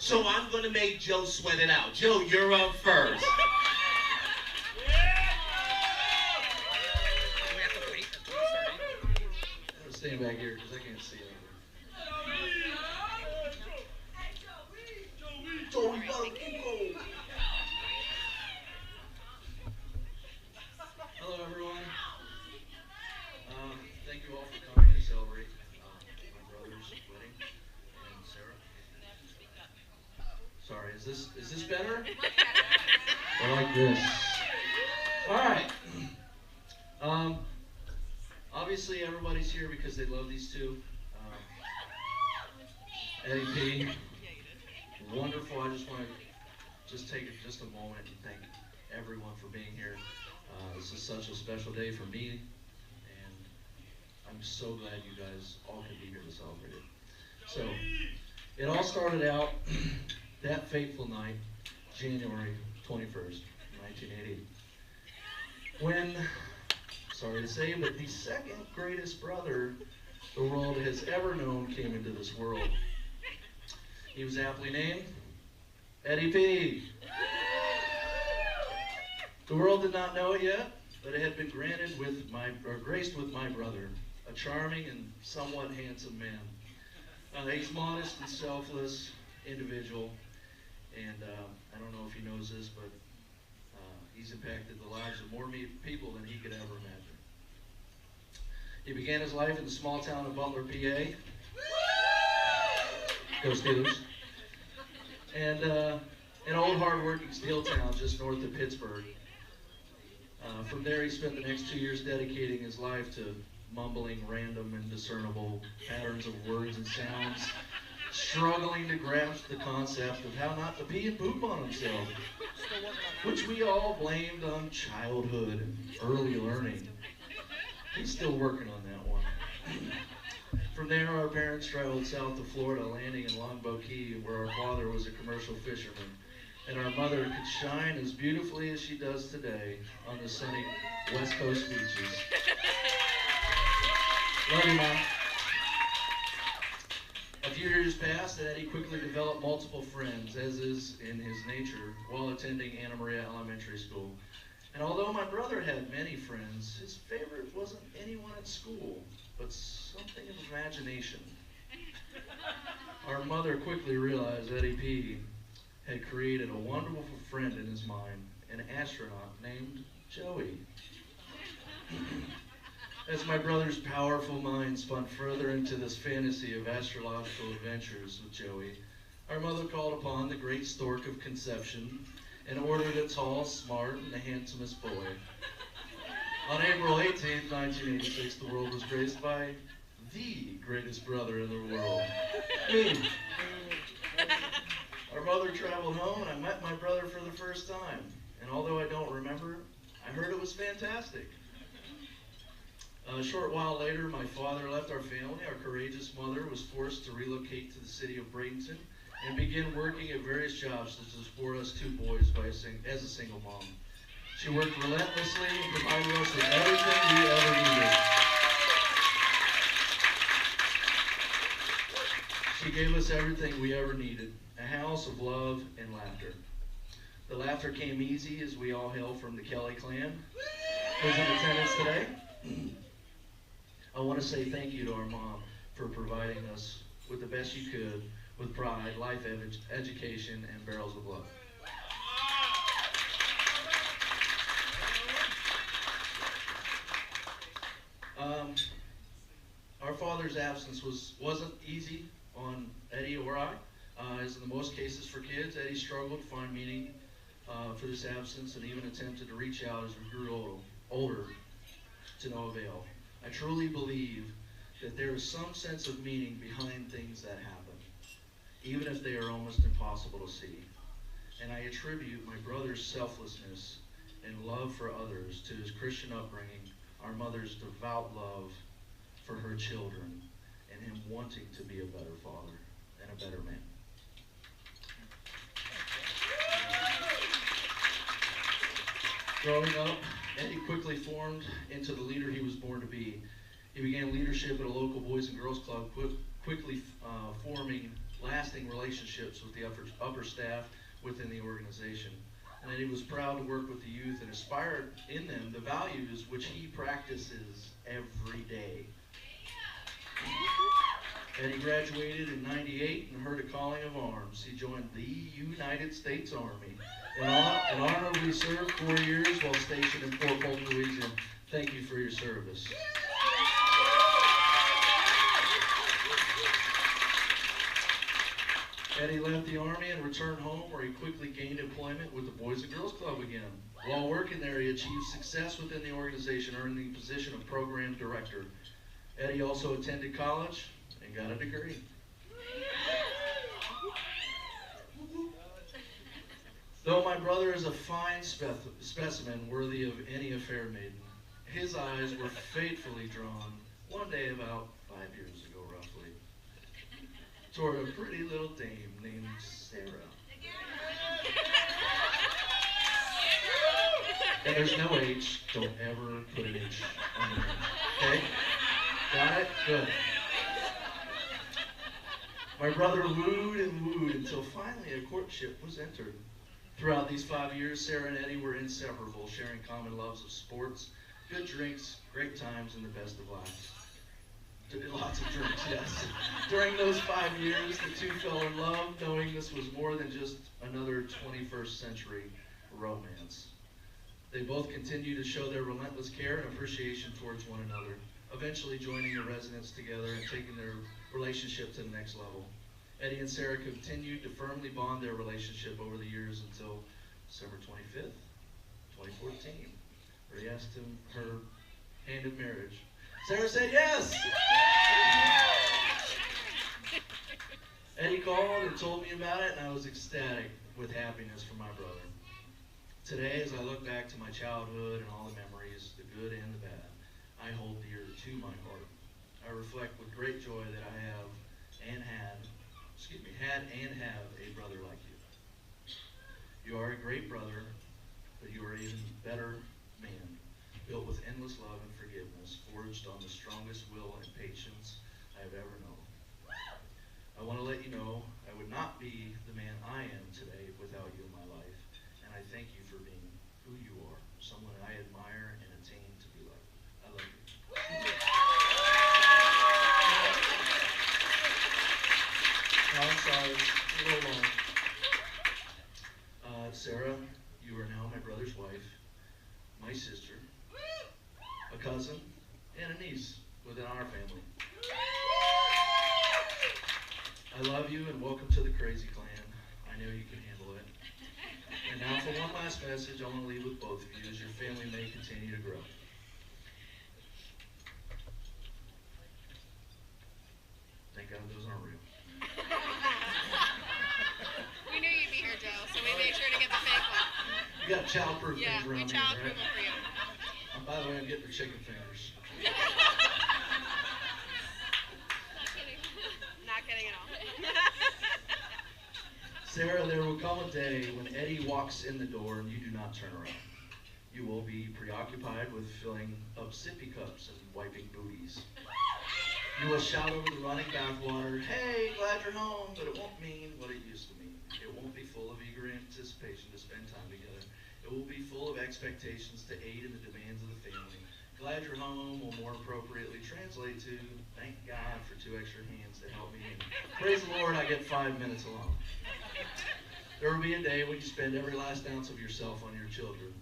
So I'm going to make Joe sweat it out. Joe, you're up first. I'm staying back here because I can't see it. Joey, keep going. Hello, everyone. Thank you all for coming to celebrate my brother's wedding and Sarah. Sorry, is this better? I like this. All right. Obviously, everybody's here because they love these two. Eddie P. Wonderful. I just want to take just a moment and thank everyone for being here. This is such a special day for me, and I'm so glad you guys all could be here to celebrate it. So, it all started out that fateful night, January 21st, 1980, when, sorry to say, but the second greatest brother the world has ever known came into this world. He was aptly named Eddie P. The world did not know it yet, but it had been graced with my brother, a charming and somewhat handsome man. He's modest and selfless individual, and I don't know if he knows this, but he's impacted the lives of more people than he could ever imagine. He began his life in the small town of Butler, PA. Go Steelers. And an old hard-working steel town just north of Pittsburgh. From there, he spent the next 2 years dedicating his life to mumbling random and discernible patterns of words and sounds, struggling to grasp the concept of how not to pee and poop on himself, which we all blamed on childhood and early learning. He's still working on that one. From there, our parents traveled south to Florida, landing in Longboat Key, where our father was a commercial fisherman, and our mother could shine as beautifully as she does today on the sunny West Coast beaches. Love you, Mom. A few years passed, and Eddie quickly developed multiple friends, as is in his nature, while attending Anna Maria Elementary School. And although my brother had many friends, his favorite wasn't anyone at school, but something of imagination. Our mother quickly realized Eddie P. had created a wonderful friend in his mind, an astronaut named Joey. As my brother's powerful mind spun further into this fantasy of astrological adventures with Joey, our mother called upon the great stork of conception and ordered a tall, smart, and the handsomest boy. On April 18, 1986, the world was graced by the greatest brother in the world, me. Our mother traveled home, and I met my brother for the first time. And although I don't remember, I heard it was fantastic. A short while later, my father left our family. Our courageous mother was forced to relocate to the city of Bradenton and begin working at various jobs to support us two boys as a single mom. She worked relentlessly and provided us with everything we ever needed. She gave us everything we ever needed, a house of love and laughter. The laughter came easy as we all hail from the Kelly clan, who's in attendance today. I want to say thank you to our mom for providing us with the best you could, with pride, life education, and barrels of love. Our father's absence wasn't easy on Eddie or I. As in the most cases for kids, Eddie struggled to find meaning for this absence and even attempted to reach out as we grew older to no avail. I truly believe that there is some sense of meaning behind things that happen, even if they are almost impossible to see. And I attribute my brother's selflessness and love for others to his Christian upbringing, our mother's devout love for her children, and him wanting to be a better father and a better man. Growing up, Eddie quickly formed into the leader he was born to be. He began leadership at a local Boys and Girls Club, quickly forming lasting relationships with the upper staff within the organization. And Eddie was proud to work with the youth and inspire in them the values which he practices every day. Eddie graduated in '98 and heard a calling of arms. He joined the United States Army and honorably served 4 years while stationed in Fort Polk, Louisiana. Thank you for your service. Eddie left the Army and returned home, where he quickly gained employment with the Boys and Girls Club again. While working there, he achieved success within the organization, earning the position of program director. Eddie also attended college and got a degree. Though my brother is a fine specimen worthy of any fair maiden, his eyes were fatefully drawn one day about 5 years ago, roughly, toward a pretty little dame named Sarah. And there's no H. Don't ever put an H on the name. Okay? Got it? Good. My brother wooed and wooed until finally a courtship was entered. Throughout these 5 years, Sarah and Eddie were inseparable, sharing common loves of sports, good drinks, great times, and the best of lives. Lots of drinks, yes. During those 5 years, the two fell in love, knowing this was more than just another 21st century romance. They both continued to show their relentless care and appreciation towards one another, eventually joining the residence together and taking their relationship to the next level. Eddie and Sarah continued to firmly bond their relationship over the years until December 25th, 2014, where he asked her hand in marriage. Sarah said yes! Eddie called and told me about it, and I was ecstatic with happiness for my brother. Today, as I look back to my childhood and all the memories, the good and the bad, I hold dear to my heart. I reflect with great joy that I have and had a brother like you. You are a great brother, but you are an even better man, built with endless love and forgiveness, forged on the strongest will and patience I have ever known. I want to let you know I would not be the man I am today without you in my life, and I thank you for being who you are, someone I admire and attain to be like. I love you. Oh, I'm sorry, it's a little long. Sarah, you are now my brother's wife, my sister, a cousin, and a niece within our family. I love you and welcome to the Crazy Clan. I know you can handle it. And now for one last message I want to leave with both of you as your family may continue to grow. Thank God those aren't real. We knew you'd be here, Joe, so we made sure to get the fake one. You got childproof Yeah, things we around child here, approval right? for you. By the way, I'm getting the chicken fingers. Not kidding. Not kidding at all. Sarah, there will come a day when Eddie walks in the door and you do not turn around. You will be preoccupied with filling up sippy cups and wiping booties. You will shout over the running bathwater, "Hey, glad you're home," but it won't mean what it used to mean. It won't be full of eager anticipation to spend time together. It will be full of expectations to aid in the demands of the family. Glad you're home will more appropriately translate to, thank God for 2 extra hands to help me in. Praise the Lord, I get 5 minutes alone. There will be a day when you spend every last ounce of yourself on your children.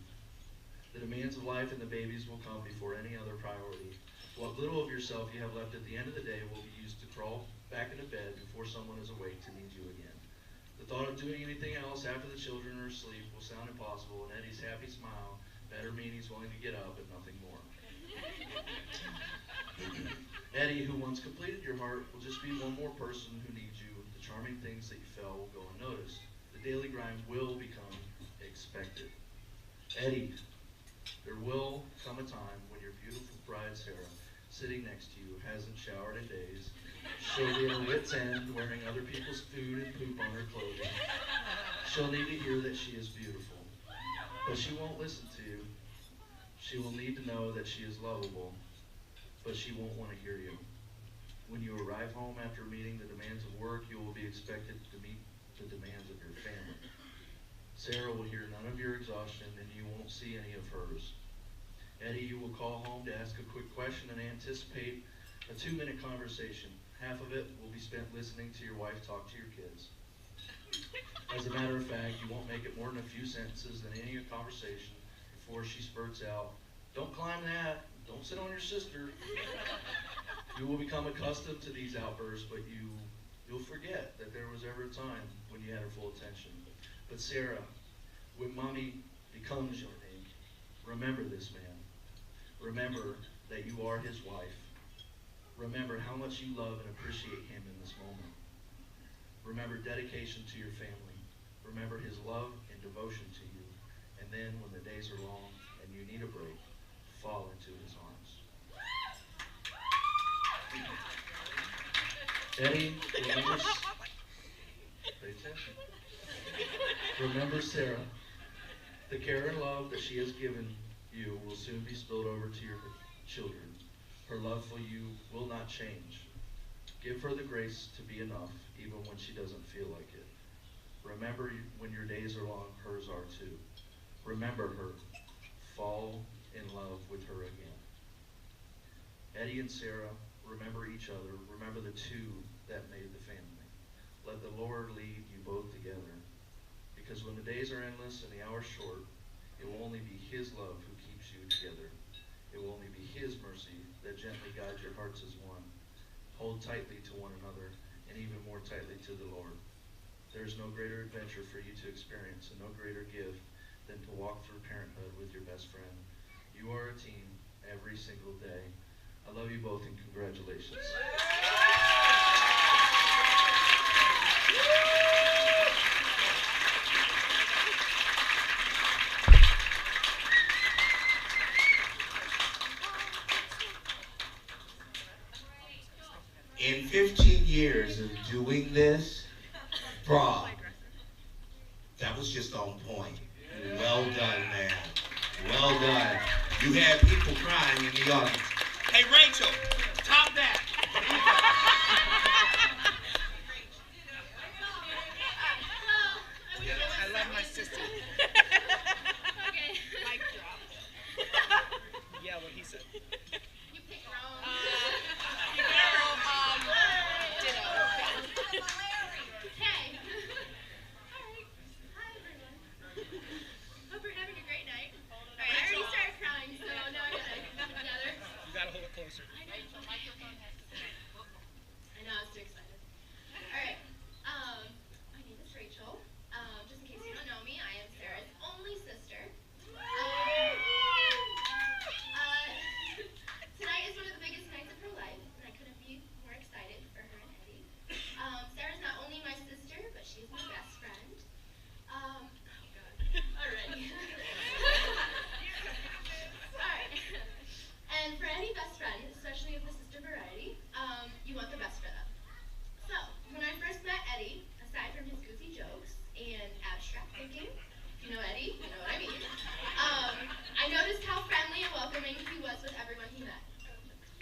The demands of life and the babies will come before any other priority. What little of yourself you have left at the end of the day will be used to crawl back into bed before someone is awake to need you again. The thought of doing anything else after the children are asleep will sound impossible, and Eddie's happy smile better mean he's willing to get up and nothing more. Eddie, who once completed your heart, will just be one more person who needs you. The charming things that you felt will go unnoticed. The daily grind will become expected. Eddie, there will come a time when your beautiful bride, Sarah, sitting next to you, hasn't showered in days. She'll be at her wit's end, wearing other people's food and poop on her clothing. She'll need to hear that she is beautiful, but she won't listen to you. She will need to know that she is lovable, but she won't want to hear you. When you arrive home after meeting the demands of work, you will be expected to meet the demands of your family. Sarah will hear none of your exhaustion, and you won't see any of hers. Eddie, you will call home to ask a quick question and anticipate a 2-minute conversation. Half of it will be spent listening to your wife talk to your kids. As a matter of fact, you won't make it more than a few sentences than any conversation before she spurts out, "Don't climb that, don't sit on your sister." You will become accustomed to these outbursts, but you'll forget that there was ever a time when you had her full attention. But Sarah, when mommy becomes your name, remember this man. Remember that you are his wife. Remember how much you love and appreciate him in this moment. Remember dedication to your family. Remember his love and devotion to you. And then when the days are long and you need a break, fall into his arms. Eddie, pay attention. Remember Sarah. The care and love that she has given you will soon be spilled over to your children. Her love for you will not change. Give her the grace to be enough, even when she doesn't feel like it. Remember, when your days are long, hers are too. Remember her. Fall in love with her again. Eddie and Sarah, remember each other. Remember the two that made the family. Let the Lord lead you both together. Because when the days are endless and the hours short, it will only be his love who keeps you together. It will only be his mercy that gently guides your hearts as one. Hold tightly to one another, and even more tightly to the Lord. There is no greater adventure for you to experience, and no greater gift than to walk through parenthood with your best friend. You are a team every single day. I love you both, and congratulations. In 15 years of doing this, brah, that was just on point. Well done, man. Well done. You had people crying in the audience. Hey, Rachel, top that. I love my sister. Okay. Mic drop. Yeah, what he said. You picked wrong. Ditto. Hey. Alright. Hi, everyone. Hope you're having a great night. Alright, I already started crying, so now I gotta keep it together. You gotta hold it closer. I know, I was too excited. Alright. My name is Rachel. Just in case you don't know me, I am Sarah's only sister. Tonight is one of the biggest nights of her life, and I couldn't be more excited for her and Eddie. Sarah's not only my sister, but she's my best friend. Oh god, already. Alright. And for any best friend, especially of the sister variety, you want the best for them. So, when I first met Eddie, aside from his goofy jokes and abstract thinking, if you know Eddie, you know what I mean, I noticed how friendly and welcoming he was with everyone he met.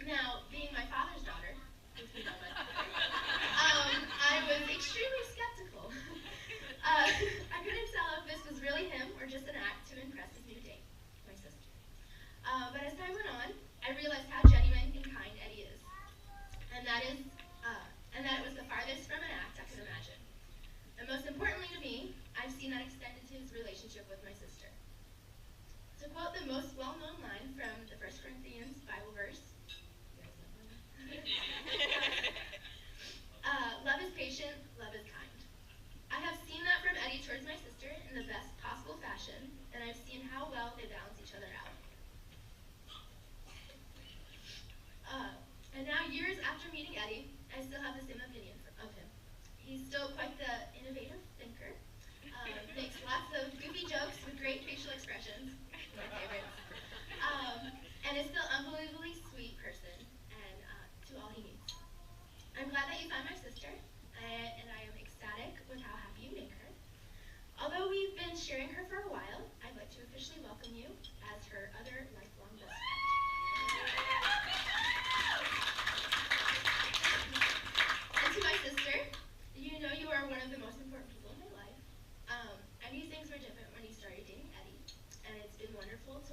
Now, being my father's daughter, I was extremely skeptical. I couldn't tell if this was really him or just an act to impress his new date, my sister. But as time went on, I realized how genuine and kind Eddie is, and that it was the farthest from an act I could imagine. And most importantly to me, I've seen that extend into his relationship with my sister. To quote the most well-known line from the 1 Corinthians Bible verse, love is patient, love is kind. I have seen that from Eddie towards my sister in the best possible fashion, and I've seen how well they balance each other out. And now, years after meeting Eddie, I still have the same opinion of him. He's still quite the innovative thinker, makes lots of goofy jokes with great facial expressions, my favorites, and is still unbelievably sweet person, and to all he needs. I'm glad that you found my sister, and I am ecstatic with how happy you make her. Although we've been sharing her for a while, I'd like to officially welcome you as her other lifelong best friend.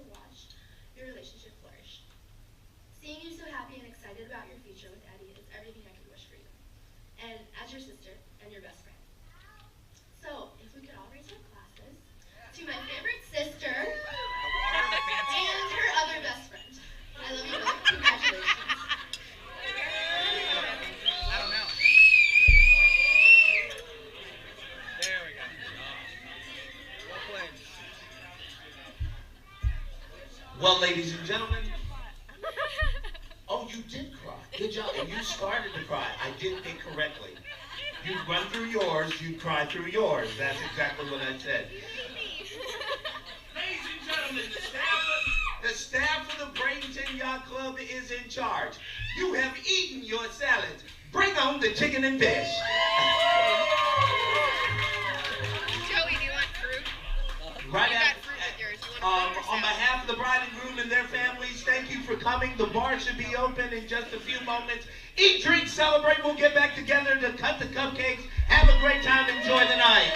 to watch your relationship flourish. Seeing you so happy and excited about your future with Eddie is everything I could wish for you, and as your sister and your best friend. So, if we could all raise our glasses to my favorite sister and her other best friend. I love you both. Congratulations. I don't know. There we go. Well played. Well, ladies and gentlemen. Oh, you did cry. Good job. And you started to cry. I did it correctly. You run through yours, you cry through yours. That's exactly what I said. Ladies and gentlemen, the staff of the Bradenton Yacht Club is in charge. You have eaten your salads. Bring on the chicken and fish. Joey, do you want fruit? Right You after, got fruit with yours. You want fruit or on salad? behalf of the bride and groom and their families, thank you for coming. The bar should be open in just a few moments. Eat, drink, celebrate. We'll get back together to cut the cupcakes. Have a great time. Enjoy the night.